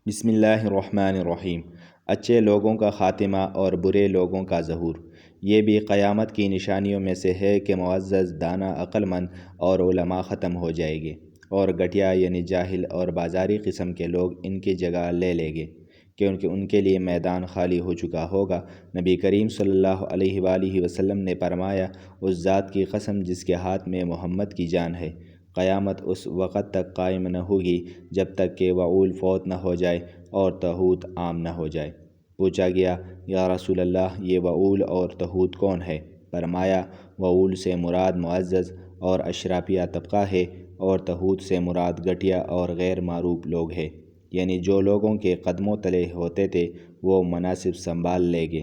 بسم اللہ الرحمن الرحیم۔ اچھے لوگوں کا خاتمہ اور برے لوگوں کا ظہور۔ یہ بھی قیامت کی نشانیوں میں سے ہے کہ معزز، دانا، عقل مند اور علماء ختم ہو جائیں گے، اور گھٹیا یعنی جاہل اور بازاری قسم کے لوگ ان کی جگہ لے لیں گے، کیونکہ ان کے لیے میدان خالی ہو چکا ہوگا۔ نبی کریم صلی اللہ علیہ وآلہ وسلم نے فرمایا، اس ذات کی قسم جس کے ہاتھ میں محمد کی جان ہے، قیامت اس وقت تک قائم نہ ہوگی جب تک کہ وعول فوت نہ ہو جائے اور طاغوت عام نہ ہو جائے۔ پوچھا گیا، یا رسول اللہ، یہ وعول اور طاغوت کون ہے؟ فرمایا، وعول سے مراد معزز اور اشرافیہ طبقہ ہے، اور طاغوت سے مراد گھٹیا اور غیر معروف لوگ ہیں، یعنی جو لوگوں کے قدموں تلے ہوتے تھے وہ مناصب سنبھال لیں گے۔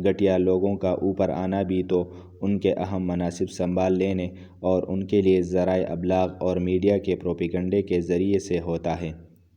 گھٹیا لوگوں کا اوپر آنا بھی تو ان کے اہم مناصب سنبھال لینے اور ان کے لیے ذرائع ابلاغ اور میڈیا کے پروپیگنڈے کے ذریعے سے ہوتا ہے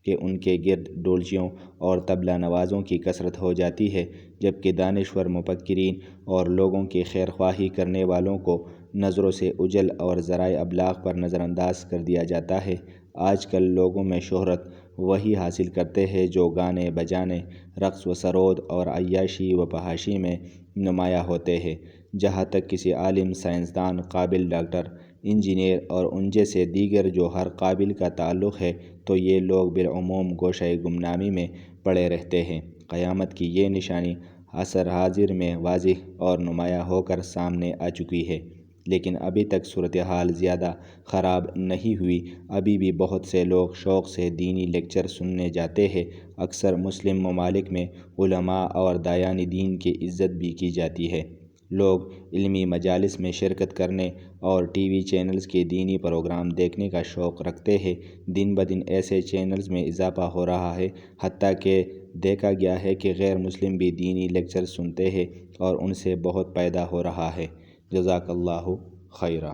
کہ ان کے گرد ڈولچیوں اور طبلہ نوازوں کی کثرت ہو جاتی ہے، جبکہ دانشور مفکرین اور لوگوں کی خیر خواہی کرنے والوں کو نظروں سے اوجھل اور ذرائع ابلاغ پر نظر انداز کر دیا جاتا ہے۔ آج کل لوگوں میں شہرت وہی حاصل کرتے ہیں جو گانے بجانے، رقص و سرود اور عیاشی و فحاشی میں نمایاں ہوتے ہیں۔ جہاں تک کسی عالم، سائنسدان، قابل ڈاکٹر، انجینئر اور ان جیسے دیگر جو ہر قابل کا تعلق ہے تو یہ لوگ بالعموم گوشۂ گمنامی میں پڑے رہتے ہیں۔ قیامت کی یہ نشانی عصر حاضر میں واضح اور نمایاں ہو کر سامنے آ چکی ہے، لیکن ابھی تک صورتحال زیادہ خراب نہیں ہوئی۔ ابھی بھی بہت سے لوگ شوق سے دینی لیکچر سننے جاتے ہیں۔ اکثر مسلم ممالک میں علماء اور داعیان دین کی عزت بھی کی جاتی ہے۔ لوگ علمی مجالس میں شرکت کرنے اور ٹی وی چینلز کے دینی پروگرام دیکھنے کا شوق رکھتے ہیں۔ دن بدن ایسے چینلز میں اضافہ ہو رہا ہے، حتیٰ کہ دیکھا گیا ہے کہ غیر مسلم بھی دینی لیکچر سنتے ہیں اور ان سے بہت پیدا ہو رہا ہے۔ جزاک اللہ خیرا۔